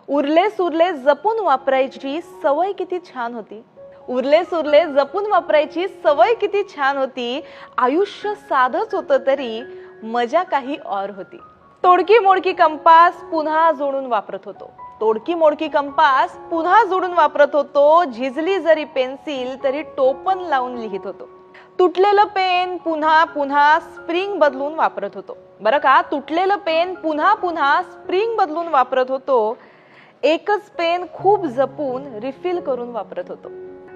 उरले सुरले जपून वापरायची सवय किती छान होती. उरले सुरले जपून वापरायची सवय किती छान होती. आयुष्य साधच होतं तरी मजा काही और होती. तोडकी मोडकी कंपास पुन्हा जोडून वापरत होतो. तोडकी मोडकी कंपास पुन्हा जोडून वापरत होतो. झिजली जरी पेन्सिल तरी टोपण लावून लिहित होतो. तुटलेलं पेन पुन्हा पुन्हा स्प्रिंग बदलून वापरत होतो. बरं का, तुटलेलं पेन पुन्हा पुन्हा स्प्रिंग बदलून वापरत होतो. एकच पेन खूप जपून रिफिल करून वापरत होतो.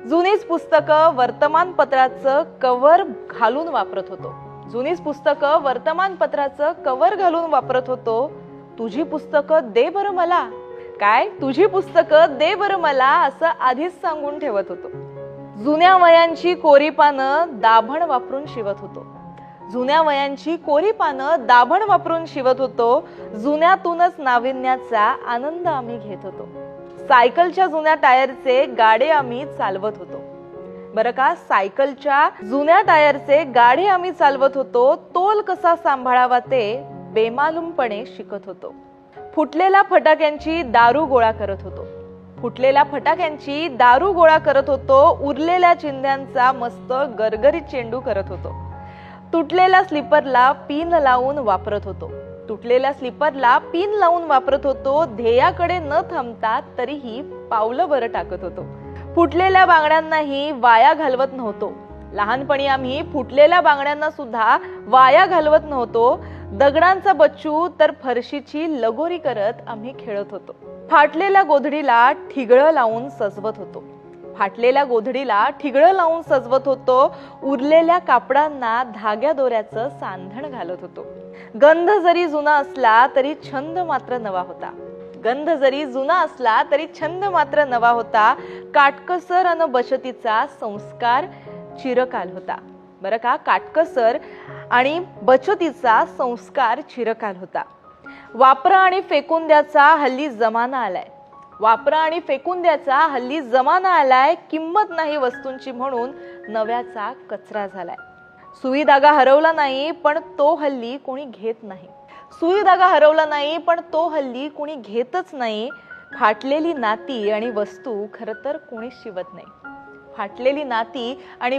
जुनीच पुस्तकं वर्तमानपत्राचं कव्हर घालून वापरत होतो. जुनीच पुस्तकं वर्तमानपत्राचं कव्हर घालून वापरत होतो. तुझी पुस्तकं दे बरं मला, काय तुझी पुस्तकं दे बरं मला असं आधीच सांगून ठेवत होतो. जुन्या वयांची कोरी पानं दाभण वापरून शिवत होतो. जुन्या वयांची कोरी पानं दाभण वापरून शिवत होतो. जुन्यातूनच नाविन्याचा आनंद आम्ही घेत होतो. सायकलच्या जुन्या टायरचे गाडे आम्ही चालवत होतो. बरं का, सायकलच्या जुन्या टायरचे गाडे आम्ही चालवत होतो. तोल कसा सांभाळावा ते बेमालूमपणे शिकत होतो. फुटलेल्या फटाक्यांची दारू गोळा करत होतो. फुटलेल्या फटाक्यांची दारू गोळा करत होतो. उरलेल्या चिंध्यांचा मस्त गरगरीत चेंडू करत होतो. तुटलेल्या स्लीपरला पिन लावून वापरत होतो. तुटलेल्या स्लीपरला पिन लावून वापरत होतो. ध्येयाकडे न थांबता तरीही पावलं बरं टाकत होतो. फुटलेल्या बांगड्यांनाही वाया घालवत नव्हतो. लहानपणी आम्ही फुटलेल्या बांगड्यांना सुद्धा वाया घालवत नव्हतो. दगडांचा बच्चू तर फरशीची लगोरी करत आम्ही खेळत होतो. फाटलेल्या गोधडीला ठिगळं लावून सजवत होतो. फाटलेल्या गोधडीला ठिगळं लावून सजवत होतो. उरलेल्या कापडांना धाग्या दोऱ्याचं सांधण घालत होतो. गंध जरी जुना असला तरी छंद मात्र नवा होता. गंध जरी जुना असला तरी छंद मात्र नवा होता. काटकसर अन बचतीचा संस्कार चिरकाल होता. बरं का, काटकसर आणि बचतीचा संस्कार चिरकाल होता. वापरा आणि फेकून द्याचा हल्ली जमाना आलाय. वापरा आणि फेकून द्याचा हल्ली जमाना आलाय. किंमत नाही वस्तूंची म्हणून नव्याचा कचरा झालाय. सुई धागा हरवला नाही पण तो हल्ली कोणी घेत नाही. सुई धागा हरवला नाही पण तो हल्ली कोणी घेतच नाही. फाटलेली नाती आणि वस्तू खरं तर कोणी शिवत नाही. फाटलेली नाती आणि